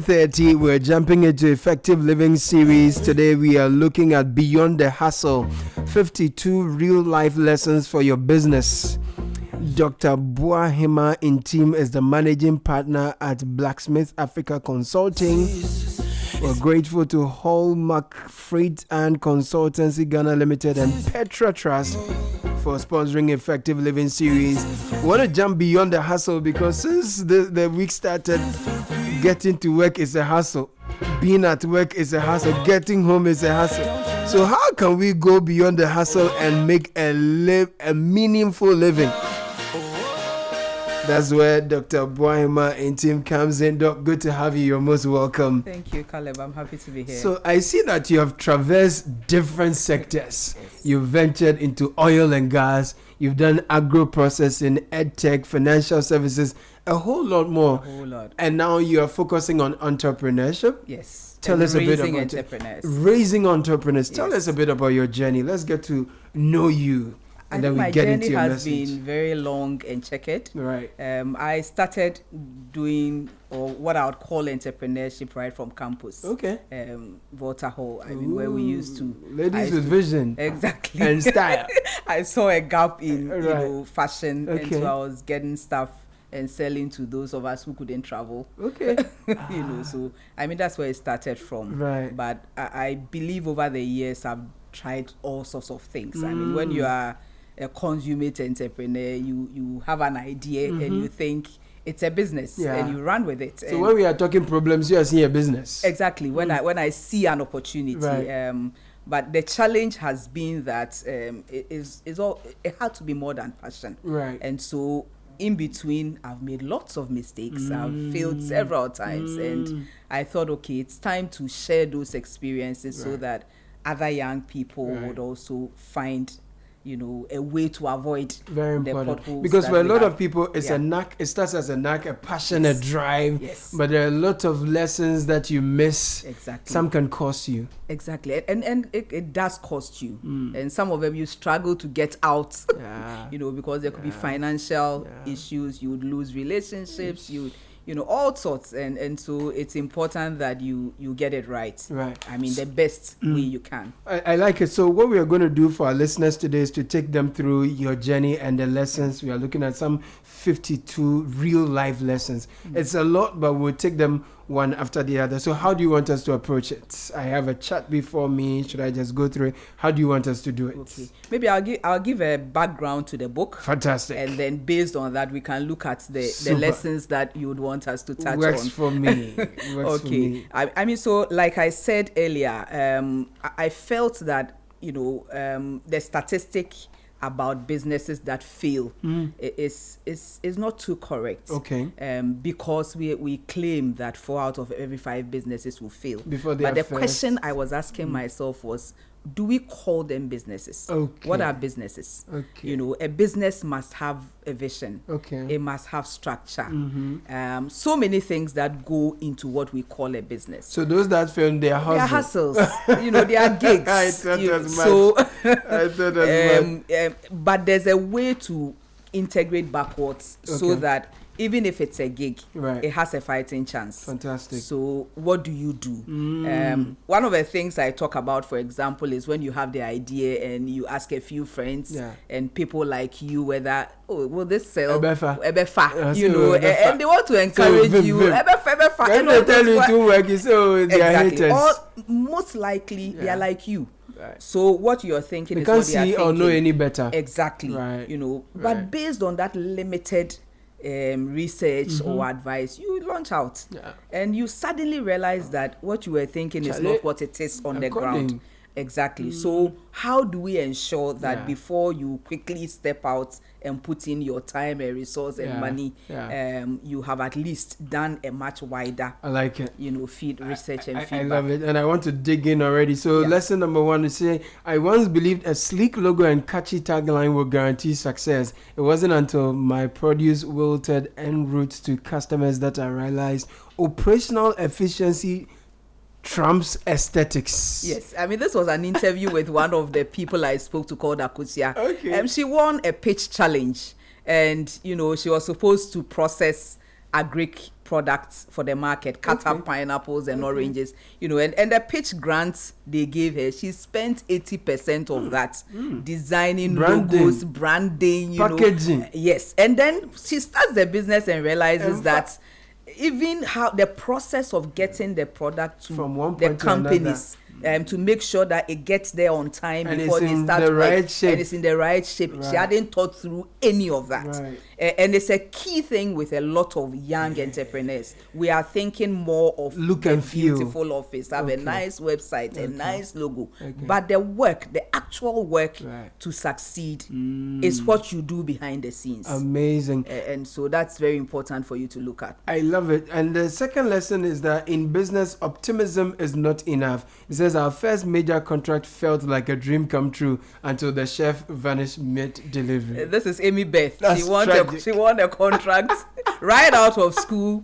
30, we're jumping into Effective Living series. Today we are looking at Beyond the Hustle, 52 real life lessons for your business. Dr. Boahemaa Ntsim is the managing partner at Blacksmith Africa Consulting. We're grateful to Hallmark Freight and Consultancy Ghana Limited and Petra Trust for sponsoring Effective Living series. We want to jump beyond the hustle because since the week started, getting to work is a hustle. Being at work is a hustle. Getting home is a hustle. So how can we go beyond the hustle and make a meaningful living? That's where Dr. Boahemaa Ntsim comes in. Doc, good to have you. You're most welcome. Thank you, Caleb. I'm happy to be here. So I see that you have traversed different sectors. Yes. You've ventured into oil and gas. You've done agro-processing, edtech, financial services, a whole lot more. A whole lot. And now you are focusing on entrepreneurship. Yes. Tell us a bit about entrepreneurs. Raising entrepreneurs. Yes. Tell us a bit about your journey. Let's get to know you. I think my journey has been very long and checkered. Right. I started doing what I would call entrepreneurship right from campus. Okay. Volta Hall. I mean, where we used to ladies with vision. Exactly. And style. I saw a gap in fashion, okay. And so I was getting stuff and selling to those of us who couldn't travel. Okay. So I mean that's where it started from. Right. But I believe over the years I've tried all sorts of things. I mean, when you are a consummate entrepreneur, you have an idea and you think it's a business and you run with it. So when we are talking problems, you are seeing a business. Exactly. When I see an opportunity. Right. But the challenge has been that it had to be more than passion. Right. And so in between, I've made lots of mistakes. I've failed several times, and I thought, okay, it's time to share those experiences so that other young people would also find a way to avoid very the important potholes. Because for a lot of people, it's a knack. It starts as a knack, a passion, a drive. Yes. But there are a lot of lessons that you miss. Exactly. Some can cost you. Exactly, and it does cost you. And some of them you struggle to get out. Because there could be financial issues. You would lose relationships. All sorts, and so it's important that you get it right. Right. I mean, the best way you can. I like it. So what we are going to do for our listeners today is to take them through your journey and the lessons. We are looking at some 52 real life lessons. It's a lot, but we'll take them one after the other. So how do you want us to approach it? I have a chat before me. Should I just go through it? How do you want us to do it? Okay. Maybe I'll give a background to the book. Fantastic. And then based on that, we can look at the lessons that you would want us to touch Works on. For me. Works for me. I mean, so like I said earlier, I felt that, the statistic about businesses that fail is not too correct. Okay. Because we claim that 4 out of every 5 businesses will fail. But the question I was asking myself was, do we call them businesses? Okay. What are businesses? Okay. A business must have a vision. Okay. It must have structure. So many things that go into what we call a business. So those that fail, they are hustles. They are hustles. They are gigs. I thought as much. But there's a way to integrate backwards so that even if it's a gig, it has a fighting chance. Fantastic. So what do you do? One of the things I talk about, for example, is when you have the idea and you ask a few friends and people like you whether, will this sell? Ebefa. And they want to encourage you. Ebefa. When they tell you to work, you say, they are haters. Or most likely, they are like you. Right. So what you're thinking is can't what they are see thinking. Or know any better. Exactly. Right. But based on that limited research or advice, you launch out and you suddenly realize that what you were thinking is not what it is on the ground. Exactly. So how do we ensure that before you quickly step out and put in your time and resource and money, you have at least done a much wider, I like it. Feed research and feedback. I love it, and I want to dig in already. So lesson number 1 is say, I once believed a sleek logo and catchy tagline will guarantee success. It wasn't until my produce wilted en route to customers that I realized operational efficiency trumps aesthetics. Yes, I mean, this was an interview with one of the people I spoke to called Akusia. Okay. She won a pitch challenge, and she was supposed to process agric products for the market, cut up pineapples and oranges, you know, and the pitch grants they gave her, she spent 80% of that designing logos, branding, packaging. Yes. And then she starts the business and realizes that even how the process of getting the product to from one the companies to make sure that it gets there on time and before they start work, and it's in the right shape. She hadn't thought through any of that. And it's a key thing with a lot of young entrepreneurs. We are thinking more of look and feel, beautiful office, have a nice website, a nice logo, but the work, the actual work to succeed is what you do behind the scenes. Amazing. And so that's very important for you to look at. I love it. And the second lesson is that in business, optimism is not enough. It says our first major contract felt like a dream come true until the chef vanished mid-delivery. This is Amy Beth. That's She won a contract right out of school.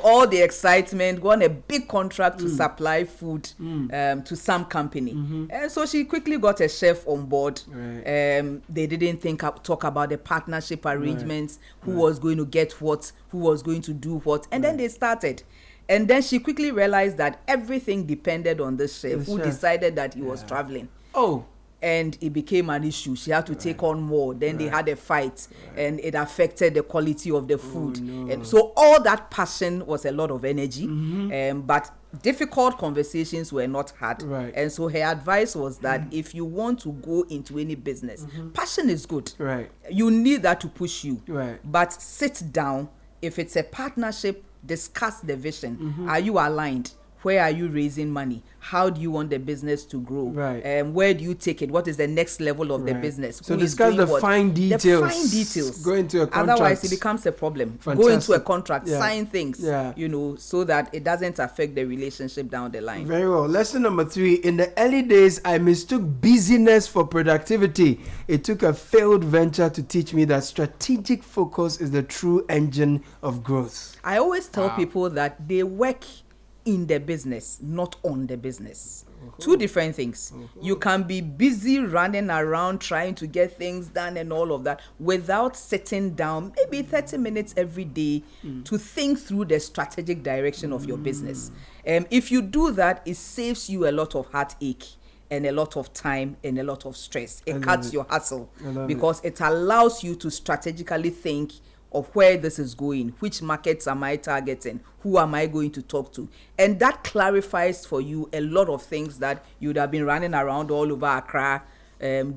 All the excitement, won a big contract to supply food to some company. And so she quickly got a chef on board. They didn't talk about the partnership arrangements, who was going to get what, who was going to do what. And then they started. And then she quickly realized that everything depended on this chef who decided that he was traveling. And it became an issue. She had to take on more. Then they had a fight, and it affected the quality of the food. And so all that passion was a lot of energy, but difficult conversations were not had. And so her advice was that if you want to go into any business, passion is good. You need that to push you. But sit down. If it's a partnership, discuss the vision. Are you aligned? Where are you raising money? How do you want the business to grow? Where do you take it? What is the next level of the business? So discuss the fine details. The fine details. Go into a contract. Otherwise, it becomes a problem. Go into a contract, sign things, you know, so that it doesn't affect the relationship down the line. Very well. Lesson number 3. In the early days, I mistook busyness for productivity. It took a failed venture to teach me that strategic focus is the true engine of growth. I always tell people that they work in the business, not on the business. Two different things. You can be busy running around trying to get things done and all of that without sitting down maybe 30 minutes every day to think through the strategic direction of your business. If you do that, it saves you a lot of heartache and a lot of time and a lot of stress. It cuts your hustle because it allows you to strategically think of where this is going, which markets am I targeting, who am I going to talk to, and that clarifies for you a lot of things that you'd have been running around all over Accra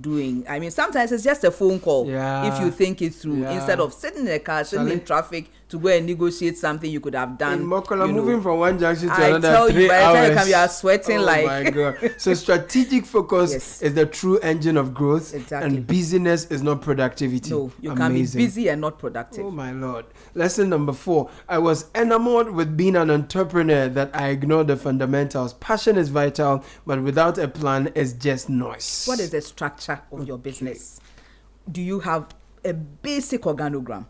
doing. I mean, sometimes it's just a phone call if you think it through, instead of sitting in a car, sitting in traffic to go and negotiate something you could have done. In Mokola, moving from one junction to another, 3 hours. By the time you come, you are sweating my God. So strategic focus is the true engine of growth, and busyness is not productivity. No, you can be busy and not productive. Oh my Lord. Lesson number 4. I was enamored with being an entrepreneur that I ignored the fundamentals. Passion is vital, but without a plan, it's just noise. What is the structure of your business? Do you have a basic organogram?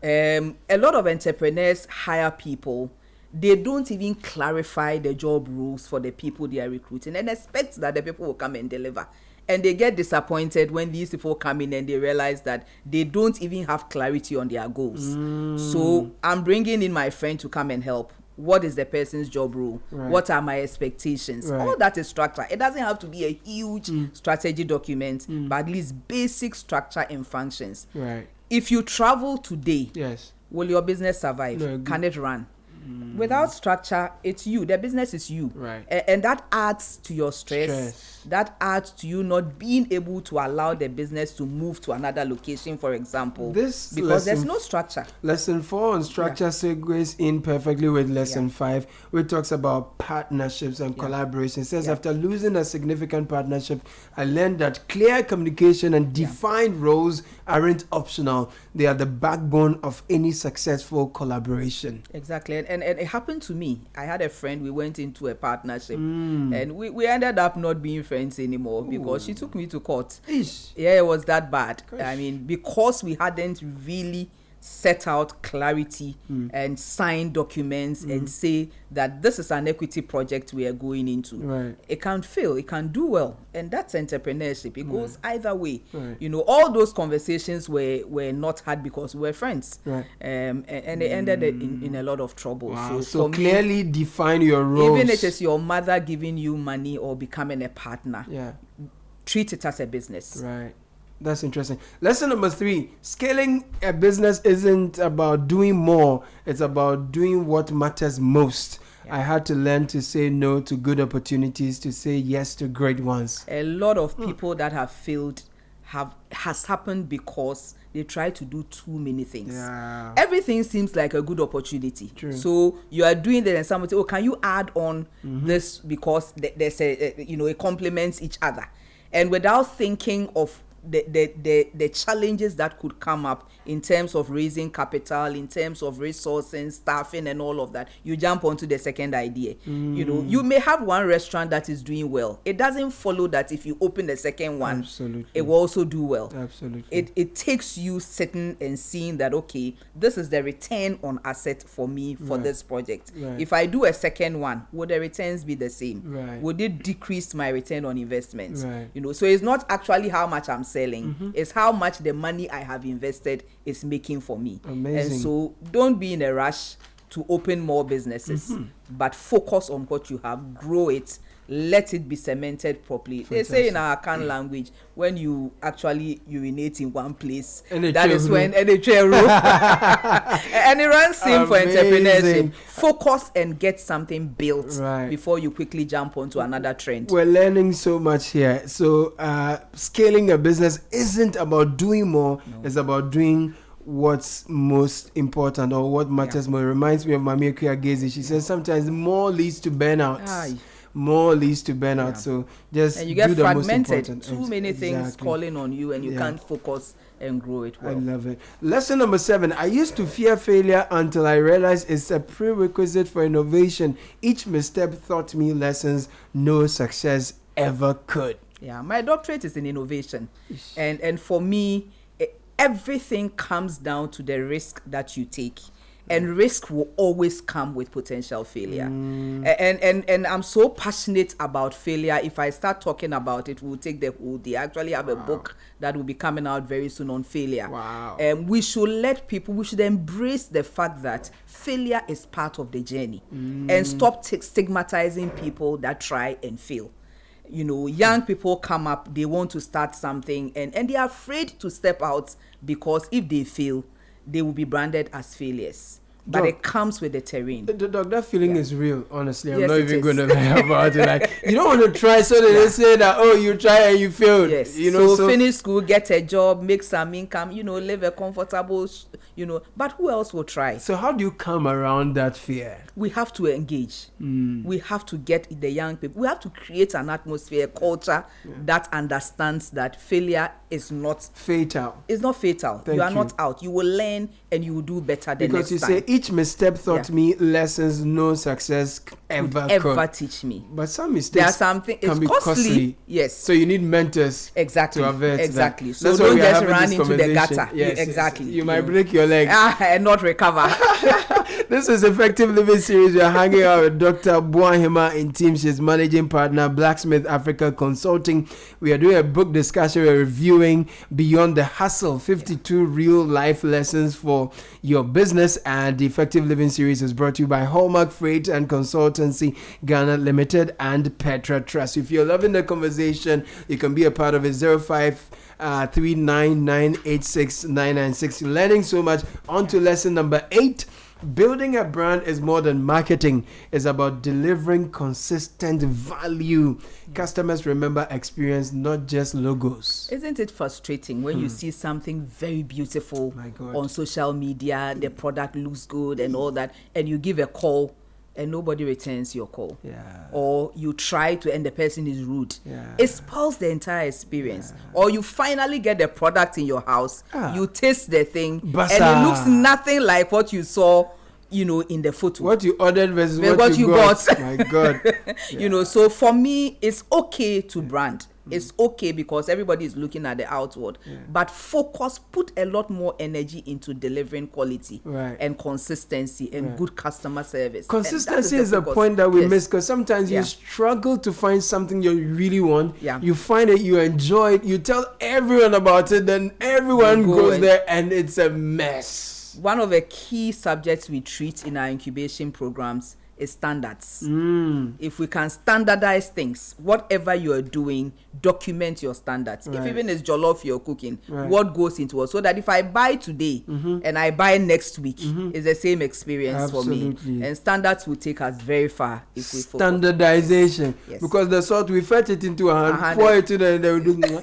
A lot of entrepreneurs hire people. They don't even clarify the job rules for the people they are recruiting and expect that the people will come and deliver. And they get disappointed when these people come in and they realize that they don't even have clarity on their goals. So I'm bringing in my friend to come and help. What is the person's job role? What are my expectations? All that is structure. It doesn't have to be a huge strategy document, but at least basic structure and functions. If you travel today, will your business survive? No, can it run? Without structure, it's you. The business is you. And that adds to your stress. That adds to you not being able to allow the business to move to another location, for example. Because there's no structure. Lesson 4 on structure segues in perfectly with lesson 5, which talks about partnerships and collaboration. It says, after losing a significant partnership, I learned that clear communication and defined roles aren't optional. They are the backbone of any successful collaboration. Exactly. And it happened to me. I had a friend, we went into a partnership and we ended up not being friends anymore because she took me to court. Yeah, it was that bad. I mean, because we hadn't really set out clarity and sign documents and say that this is an equity project we are going into. Right. It can fail, it can do well, and that's entrepreneurship. It goes either way. Right. You know, all those conversations were not had because we were friends. Right. And they ended in a lot of trouble. Wow. So clearly define your roles. Even if it's your mother giving you money or becoming a partner, treat it as a business. Right. That's interesting. Lesson number 3, scaling a business isn't about doing more. It's about doing what matters most. I had to learn to say no to good opportunities, to say yes to great ones. A lot of people that have failed has happened because they try to do too many things. Yeah. Everything seems like a good opportunity. True. So you are doing that and someone say, oh, can you add on this because there's it complements each other. And without thinking of the challenges that could come up in terms of raising capital, in terms of resourcing, staffing and all of that, you jump onto the second idea. You know, you may have one restaurant that is doing well. It doesn't follow that if you open the second one, absolutely, it will also do well. Absolutely. It takes you sitting and seeing that, okay, this is the return on asset for me for this project. Right. If I do a second one, would the returns be the same? Right. Would it decrease my return on investment? Right. You know, so it's not actually how much I'm selling, it's how much the money I have invested is making for me. Amazing. And so don't be in a rush to open more businesses, but focus on what you have, grow it, let it be cemented properly. Fantastic. They say in our Akan language, when you actually urinate in one place, that is when and it runs same for entrepreneurship. Focus and get something built before you quickly jump onto another trend. We're learning so much here. So scaling a business isn't about doing more, it's about doing what's most important or what matters more. It reminds me of Mami Okuagezi. She says sometimes more leads to burnout. More leads to burnout. So just and you get do the fragmented. most important. Too many things calling on you, and you can't focus and grow it well. I love it. Lesson number 7. I used to fear failure until I realized it's a prerequisite for innovation. Each misstep taught me lessons no success ever could. Yeah, my doctorate is in innovation, and for me, everything comes down to the risk that you take. And risk will always come with potential failure. And I'm so passionate about failure. If I start talking about it, we'll take the whole day. I actually have a book that will be coming out very soon on failure. We should we should embrace the fact that failure is part of the journey and stop stigmatizing people that try and fail. You know, young people come up, they want to start something and they are afraid to step out because if they fail, they will be branded as failures. But Doc, it comes with the terrain. Doc, that feeling is real, honestly. I'm not even going to lie about it. Like, you don't want to try so that they say that, oh, you try and you failed. Yes. You know, so finish school, get a job, make some income, you know, live a comfortable, but who else will try? So how do you come around that fear? We have to engage. We have to get the young people. We have to create an atmosphere, a culture that understands that failure is not fatal. It's not fatal. You are not out. You will learn and you will do better the because next you time. Say each misstep taught me lessons no success ever could teach me. But some mistakes can be costly. Yes. So you need mentors to avert exactly. that. So that's don't just run into the gutter. Yes, exactly. You might break your leg and not recover. This is Effective Living Series. We are hanging out with Dr. Boahemaa Ntsim. She's managing partner, Blacksmith Africa Consulting. We are doing a book discussion. We're reviewing Beyond the Hustle, 52 real life lessons for your business. And the Effective Living Series is brought to you by Hallmark Freight and Consultancy Ghana Limited and Petra Trust. If you're loving the conversation, you can be a part of it. 0539986996. Learning so much. On to lesson number 8. Building a brand is more than marketing. It's about delivering consistent value. Customers remember experience, not just logos. Isn't it frustrating when you see something very beautiful on social media, the product looks good and all that, and you give a call and nobody returns your call? Or you try to and the person is rude. It spoils the entire experience. Or you finally get the product in your house, you taste the thing, and it looks nothing like what you saw, in the photo. What you ordered versus what you got. My God. So for me, it's okay to brand. It's okay because everybody is looking at the outward, but focus, put a lot more energy into delivering quality and consistency and good customer service. Consistency is a point that we miss, because sometimes you struggle to find something you really want. You find it, you enjoy it, you tell everyone about it, then everyone goes there and it's a mess. One of the key subjects we treat in our incubation programs is standards. If we can standardize things, whatever you are doing, document your standards. If even it's jollof you're cooking, what goes into it, so that if I buy today and I buy next week, it's the same experience for me. And standards will take us very far if we focus. Standardization, because the salt, we fetch it into a hand, pour it in, and they will do.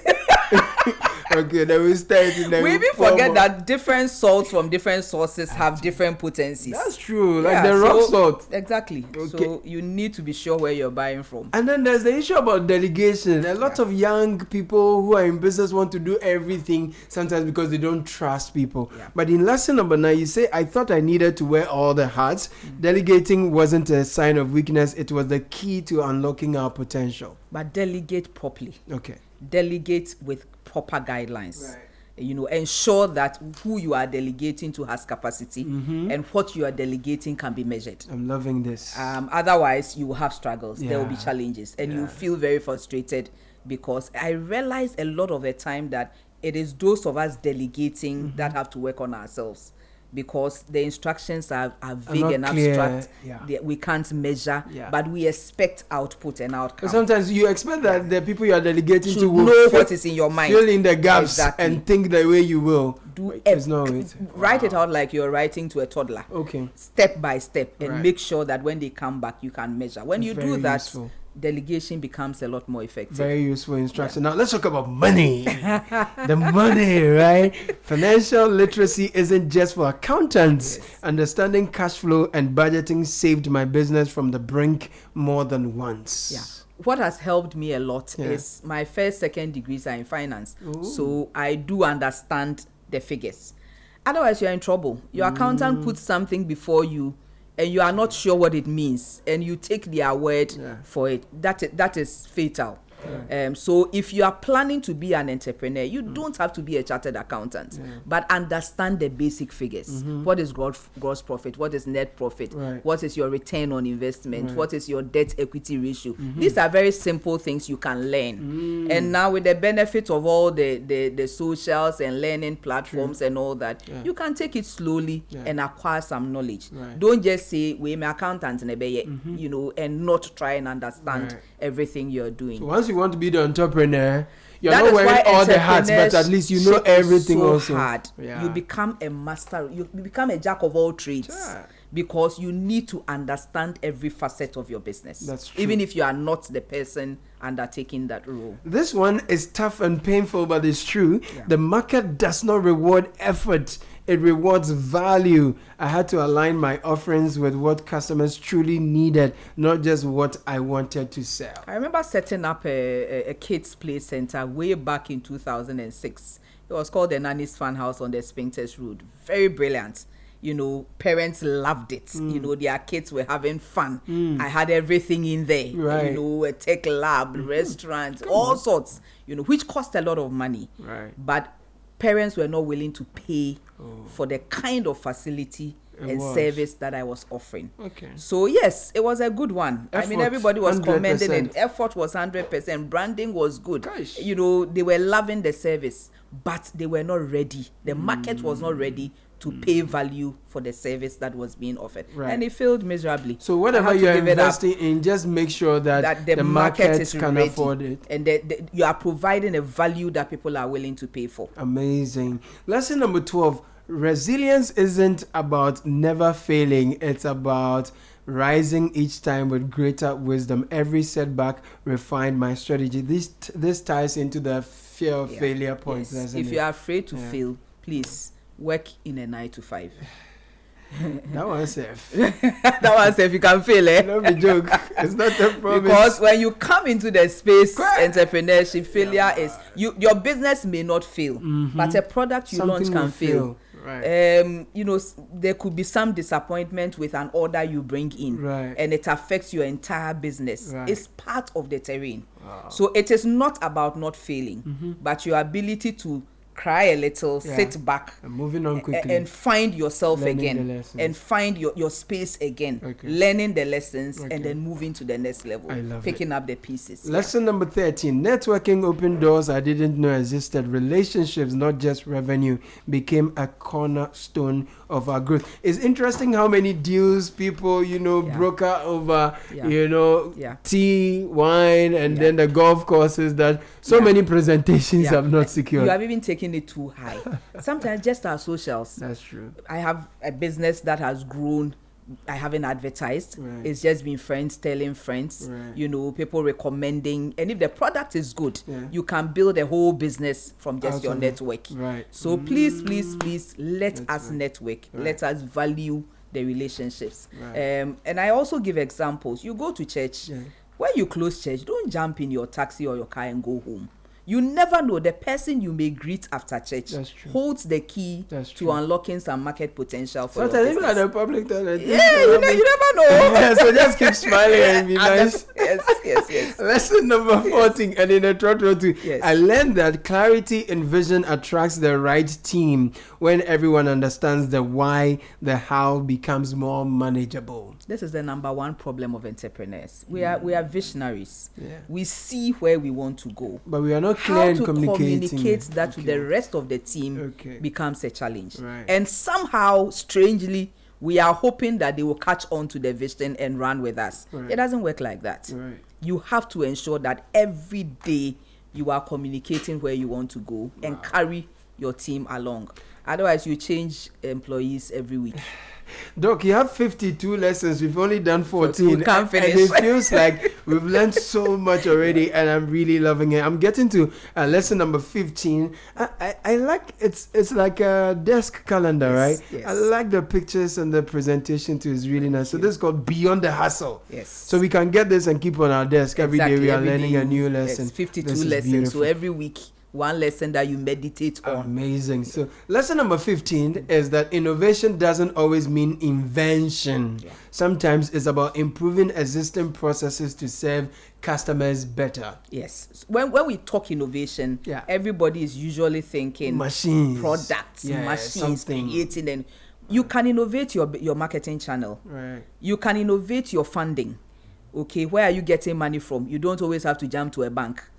Okay, then we start. We even forget that different salts from different sources have different potencies. That's true, like the rock salt. Exactly. Okay. So you need to be sure where you're buying from. And then there's the issue about delegation. A lot of young people who are in business want to do everything, sometimes because they don't trust people. But in lesson number 9, you say, I thought I needed to wear all the hats. Delegating wasn't a sign of weakness. It was the key to unlocking our potential. But delegate properly. Okay. Delegate with proper guidelines. Ensure that who you are delegating to has capacity, and what you are delegating can be measured. I'm loving this. Otherwise you will have struggles. There will be challenges, and you feel very frustrated, because I realize a lot of the time that it is those of us delegating that have to work on ourselves, because the instructions are vague and abstract. We can't measure, but we expect output and outcome. Sometimes you expect that the people you are delegating to will know what is in your mind, fill in the gaps and think the way you will. Write it out like you're writing to a toddler. Okay. Step by step, and make sure that when they come back, you can measure. When you do that, useful. Delegation becomes a lot more effective. Very useful instruction. Now let's talk about money. The money, right? Financial literacy isn't just for accountants. Understanding cash flow and budgeting saved my business from the brink more than once. What has helped me a lot is my first, second degrees are in finance. So I do understand the figures. Otherwise, you're in trouble. Your accountant puts something before you, and you are not sure what it means, and you take their word for it. That is fatal. So if you are planning to be an entrepreneur, you don't have to be a chartered accountant, but understand the basic figures. What is gross profit? What is net profit? What is your return on investment? What is your debt equity ratio? These are very simple things you can learn. And now with the benefit of all the socials and learning platforms and all that, you can take it slowly and acquire some knowledge. Don't just say, we my accountant, and not try and understand everything you're doing. So once you want to be the entrepreneur, you're not wearing all the hats, but at least you know everything. Also hard. You become a master, you become a jack of all trades, because you need to understand every facet of your business. That's true. Even if you are not the person undertaking that role. This one is tough and painful, but it's true. The market does not reward effort, it rewards value. I had to align my offerings with what customers truly needed, not just what I wanted to sell. I remember setting up a kids play center way back in 2006. It was called the Nanny's Fun House on the Spintex Road. Very brilliant. Parents loved it. Their kids were having fun. I had everything in there. A tech lab, restaurant, all sorts, which cost a lot of money. But parents were not willing to pay for the kind of facility and service that I was offering. So yes, it was a good one. Effort, everybody was 100%. Commending it. Effort was 100%. Branding was good. Gosh. They were loving the service, but they were not ready. The market was not ready to pay value for the service that was being offered. And it failed miserably. So whatever you're investing in, just make sure that the market can afford it. And you are providing a value that people are willing to pay for. Amazing. Lesson number 12, resilience isn't about never failing. It's about rising each time with greater wisdom. Every setback refined my strategy. This ties into the fear of failure point. If you are afraid to fail, please work in a 9 to 5. That one's safe. That one's safe. You can fail, Don't be joke. It's not a problem. Because when you come into the space entrepreneurship, failure is your business may not fail, but a product you launch can fail. There could be some disappointment with an order you bring in, and it affects your entire business. It's part of the terrain. So it is not about not failing, but your ability to cry a little, sit back, and moving on quickly, and find yourself learning again, and find your space again, learning the lessons, and then moving to the next level, picking up the pieces. Lesson number 13: networking opened doors I didn't know existed. Relationships, not just revenue, became a cornerstone of our growth. It's interesting how many deals people, broker over, tea, wine, and then the golf courses that many presentations have not secured. You have even taken it too high. Sometimes just our socials. That's true. I have a business that has grown. I haven't advertised. It's just been friends telling friends, people recommending. And if the product is good, you can build a whole business from just your network. So please, let us network. Let us value the relationships. And I also give examples. You go to church. When you close church, don't jump in your taxi or your car and go home. You never know, the person you may greet after church holds the key to unlocking some market potential for your business. Even at the public toilet. You never know. So just keep smiling and be nice. Yes. Lesson number 14, and in the third row too. I learned that clarity in vision attracts the right team. When everyone understands the why, the how becomes more manageable. This is the number one problem of entrepreneurs. We are visionaries. We see where we want to go, but we are not clear in communicate that to the rest of the team becomes a challenge. And somehow, strangely, we are hoping that they will catch on to the vision and run with us. It doesn't work like that. You have to ensure that every day you are communicating where you want to go and carry your team along. Otherwise, you change employees every week. Doc, you have 52 lessons. We've only done 14. We can't finish. And it feels like we've learned so much already, and I'm really loving it. I'm getting to lesson number 15. I like it's like a desk calendar, right? I like the pictures and the presentation too. It's really nice. So this is called Beyond the Hustle. So we can get this and keep on our desk every day. We are learning a new lesson. 52 lessons. So every week, one lesson that you meditate on. Amazing. So lesson number 15 is that innovation doesn't always mean invention. Sometimes it's about improving existing processes to serve customers better. When we talk innovation, everybody is usually thinking machines, products, machines, creating. And you can innovate your marketing channel. You can innovate your funding. Where are you getting money from? You don't always have to jump to a bank.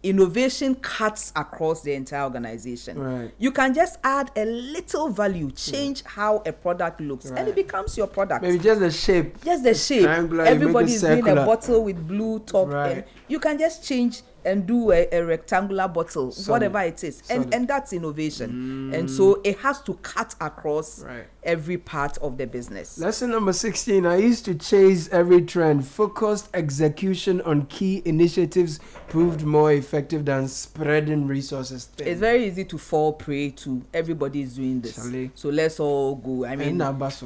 Innovation cuts across the entire organization. You can just add a little value, change how a product looks, and it becomes your product. Maybe just the shape. Everybody's doing a bottle with blue top. You can just change and do a rectangular bottle, whatever it is. And that's innovation. And so it has to cut across every part of the business. Lesson number 16, I used to chase every trend. Focused execution on key initiatives proved more effective than spreading resources thin. It's very easy to fall prey to everybody is doing this. So let's all go. I mean, everybody's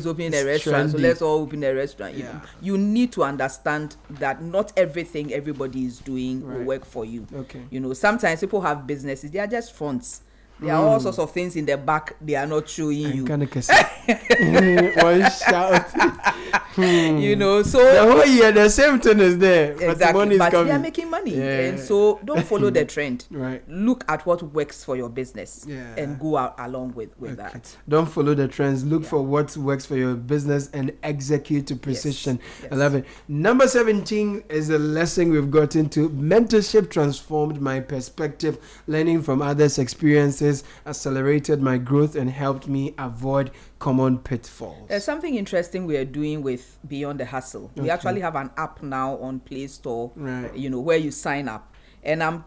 opening a restaurant, so let's all open a restaurant. You need to understand that not everything everybody is doing will work for you. Sometimes people have businesses, they are just fronts. There are all sorts of things in the back they are not showing you. One shout. So the whole year the same thing is there. But the money is coming. They are making money. And so don't follow the trend. Look at what works for your business and go out along with that. Don't follow the trends. Look for what works for your business and execute to precision. I love it. Number 17 is a lesson we've got into. Mentorship transformed my perspective. Learning from others' experiences accelerated my growth and helped me avoid common pitfalls. There's something interesting we are doing with Beyond the Hustle. We actually have an app now on Play Store, where you sign up. And I'm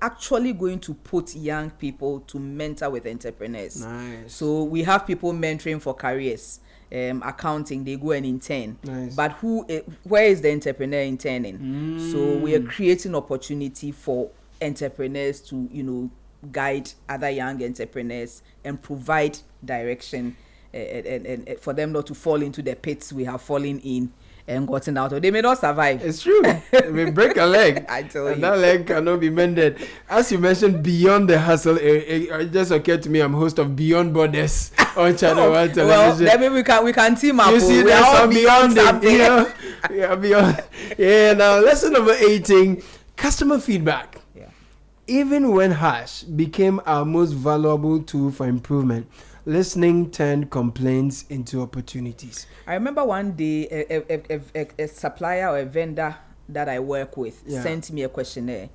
actually going to put young people to mentor with entrepreneurs. So we have people mentoring for careers. Accounting, they go and intern. But where is the entrepreneur interning? So we are creating opportunity for entrepreneurs to, guide other young entrepreneurs and provide direction and for them not to fall into the pits we have fallen in. and gotten out, or they may not survive. It's true. They may break a leg. I tell and you. that leg cannot be mended. As you mentioned, Beyond the Hustle, it just occurred to me, I'm host of Beyond Borders on ChannelOne television. Well, maybe we can team up. You see, we there's are all some beyond something. it. Yeah, beyond. Yeah, now lesson number 18, customer feedback. Yeah. Even when harsh, became our most valuable tool for improvement. Listening turned complaints into opportunities. I remember one day a supplier or a vendor that I work with sent me a questionnaire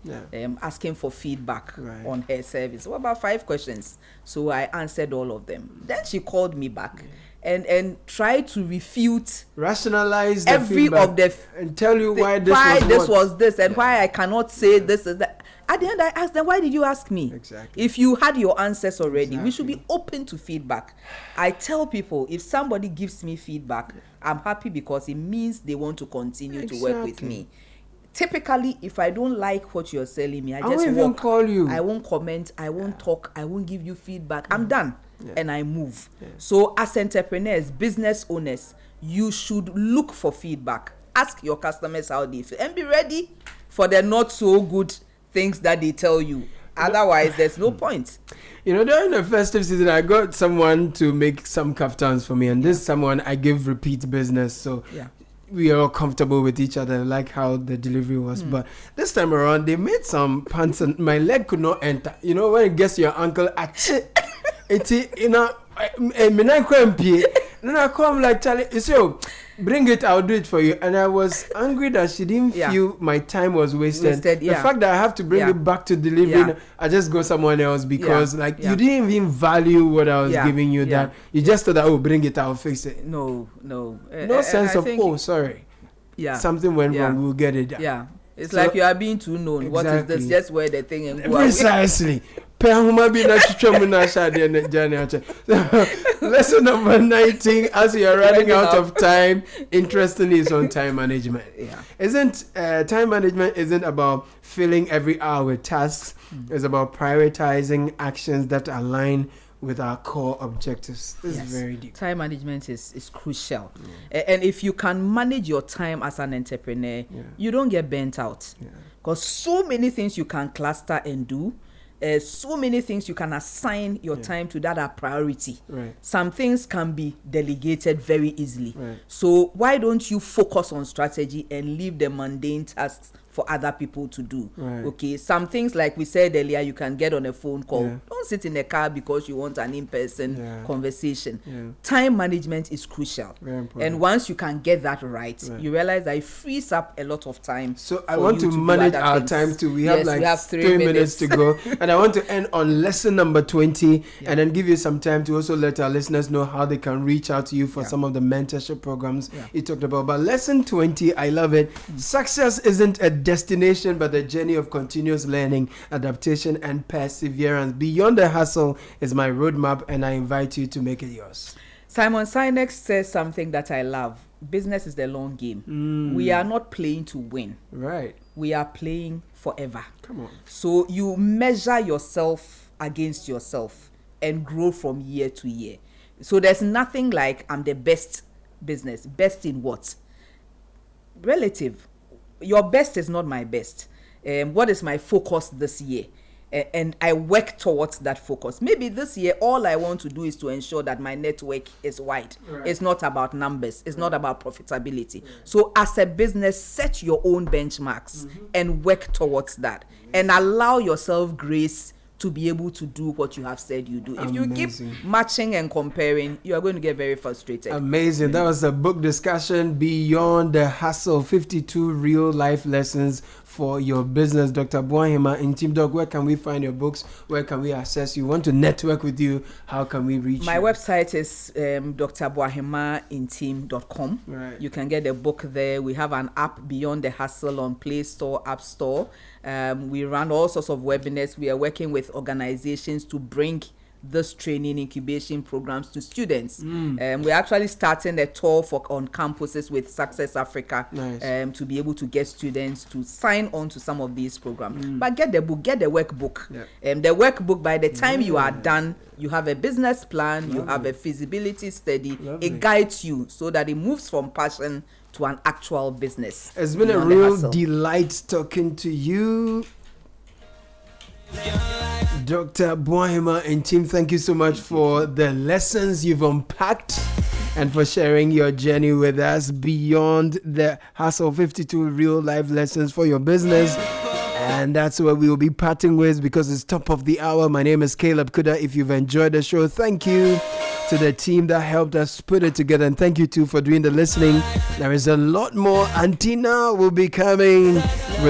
asking for feedback on her service. What about 5 questions? So I answered all of them. Then she called me back and tried to refute, rationalize the every feedback of the and tell you why this was this and why I cannot say this is that. At the end, I asked them, why did you ask me? Exactly. If you had your answers already, we should be open to feedback. I tell people, if somebody gives me feedback, I'm happy because it means they want to continue to work with me. Typically, if I don't like what you're selling me, I just won't even call you. I won't comment, I won't talk, I won't give you feedback. I'm done. And I move. So as entrepreneurs, business owners, you should look for feedback. Ask your customers how they feel and be ready for the not so good things that they tell you. Otherwise, there's no point. You know, during the festive season, I got someone to make some kaftans for me, and this someone I give repeat business, so we are all comfortable with each other, like how the delivery was. But this time around, they made some pants, and my leg could not enter. You know, when it gets to your ankle, it's you know, then I come like, Charlie, you say, oh, bring it, I'll do it for you. And I was angry that she didn't feel my time was wasted. The fact that I have to bring it back to delivery, I just go someone else because you didn't even value what I was giving you. That you just thought that, oh, bring it, I'll fix it. No sense of, oh, sorry, something went wrong, we'll get it done. It's like you are being too known. Exactly. What is this? Just wear the thing and go precisely. Lesson number 19, as you are running out of time, interestingly, is on time management. Time management isn't about filling every hour with tasks. It's about prioritizing actions that align with our core objectives. This is very deep. Time management is crucial. And if you can manage your time as an entrepreneur, you don't get burnt out. Because so many things you can cluster and do. So many things you can assign your time to that are priority. Some things can be delegated very easily. So why don't you focus on strategy and leave the mundane tasks for other people to do? Okay, some things, like we said earlier, you can get on a phone call. Don't sit in a car because you want an in-person conversation. Time management is crucial. And once you can get that right, you realize that it frees up a lot of time. So I want to manage our time too. We have we have 3 minutes to go. And I want to end on lesson number 20 and then give you some time to also let our listeners know how they can reach out to you for some of the mentorship programs you talked about. But lesson 20, I love it. Success isn't a destination, but a journey of continuous learning, adaptation, and perseverance. Beyond the Hustle is my roadmap, and I invite you to make it yours. Simon Sinek says something that I love. Business is the long game. We are not playing to win. We are playing forever. Come on. So you measure yourself against yourself and grow from year to year. So there's nothing like I'm the best business. Best in what? Relative. Your best is not my best. What is my focus this year? And I work towards that focus. Maybe this year, all I want to do is to ensure that my network is wide. It's not about numbers. It's not about profitability. So as a business, set your own benchmarks and work towards that. And allow yourself grace to be able to do what you have said you do. If you keep matching and comparing, you are going to get very frustrated. Amazing. That was a book discussion, Beyond the Hustle, 52 real life lessons for your business. Dr. Boahemaa Ntsim, Doc, where can we find your books? Where can we access you? Want to network with you? How can we reach My you? website is drboahemaantsim.com. You can get the book there. We have an app, Beyond the Hustle, on Play Store, App Store. We run all sorts of webinars. We are working with organizations to bring this training incubation programs to students. We're actually starting a tour on campuses with Success Africa. Nice. To be able to get students to sign on to some of these programs. But get the book, get the workbook. The workbook, by the time you are done, you have a business plan, you have a feasibility study. It guides you so that it moves from passion to an actual business. It's been a real delight talking to you, Dr. Boahemaa Ntsim. Thank you so much for the lessons you've unpacked and for sharing your journey with us beyond the hustle. 52 real life lessons for your business. And that's where we will be parting with, because it's top of the hour. My name is Caleb Kuda. If you've enjoyed the show, thank you to the team that helped us put it together. And thank you too for doing the listening. There is a lot more. Antina will be coming with